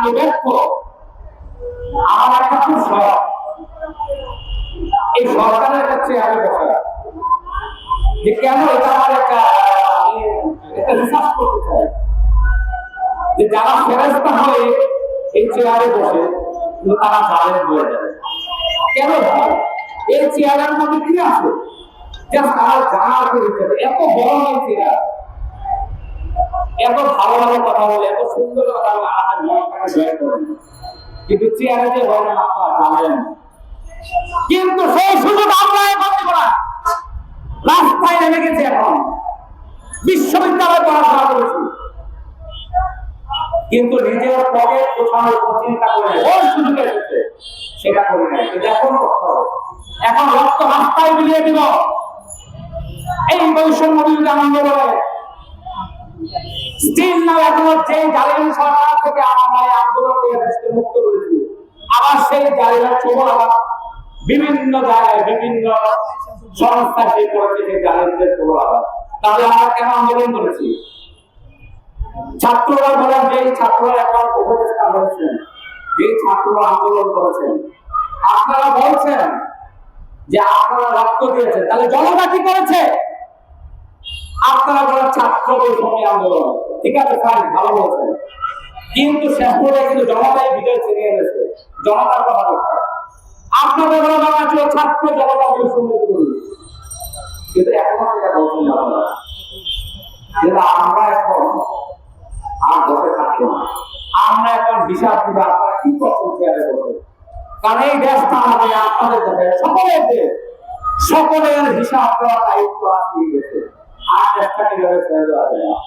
আমি ব্যর্থ। আমার একটা খুব শখ, এই সরকারের কাছে আমি বসা যে কেন এটা আমার একটা রিসার্চ করতে চাই যে যারা ফেরেশতা হয়ে এই চেয়ারে বসে তারা জালেম হয়ে যায় কেন হয়? এই চেয়ারের মধ্যে কি আছে যে তারা জানার করেছে এত বড় এই চেয়ার, এত ভালো ভালো কথা বলে, এত সুন্দর কথা বলে, আমাদের মনটাকে জয় করে, কিন্তু চেয়ারে যে হয় না আপনারা জানেন। কিন্তু সেই সুযোগ আমরা এখন দেব না। রাস্তায় নেমে গেছে, এখন বিশ্ববিদ্যালয়ে পড়াশোনা করেছি, কিন্তু নিজের পকেট গোছানোর চিন্তা করে ওর সুযোগ এসেছে সেটা করে নাই। কিন্তু এখন করতে হবে, এখন রক্ত রাস্তায় মিলিয়ে দিব। এই বৈষম্য বিরোধী আন্দোলনে স্টিল নাও এখনো যে জালিম সরকার থেকে আমরা আন্দোলন করে দেশকে মুক্ত করেছি, আবার সেই জালিমের ছবল আবার বিভিন্ন জায়গায় বিভিন্ন সংস্থা যে করেছে সেই জালিমদের ছবল আবার। তাহলে আমরা কেন আন্দোলন করেছি? ছাত্ররা বলেন, যে ছাত্ররা এখন উপদেষ্টা হয়েছেন, যে ছাত্ররা আন্দোলন করেছেন, আপনারা বলছেন যে আপনারা রক্ত দিয়েছেন, তাহলে জনতা কি করেছে? আপনারা বলেন ছাত্রদের সঙ্গে আন্দোলন, ঠিক আছে, ফাইন, ভালো বলছেন, কিন্তু শেষ পর্যন্ত কিন্তু জনতাই বিজয় ছিনিয়ে এনেছে। জনতার কথা বলছে, আপনাদের বলা দরকার ছিল ছাত্র জনতা বিজয় সঙ্গে করুন, কিন্তু এখনো সেটা বলছেন জনতা। কিন্তু আমরা এখন আর বসে থাকবো না, আমরা এখন হিসাব দিব আপনারা কি করছেন চেয়ারে বসে। কারণ এই দেশটা আমাদের, আপনাদের কাছে সকলের দেশ, সকলের হিসাব দেওয়ার দায়িত্ব আসিয়ে গেছে। আর দেশটা কিভাবে ছেড়ে দেওয়া যায় না।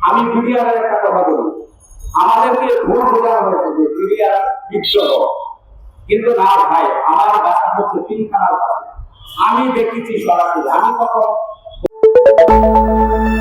আমি মিডিয়ার একটা কথা বলি, আমাদেরকে ভুল বোঝানো হয়েছে যে মিডিয়ার বিদ্রোহ, কিন্তু না ভাই, আমার বাসা হচ্ছে তিনখানার বাসা, আমি দেখেছি সরাসরি। আমি কখন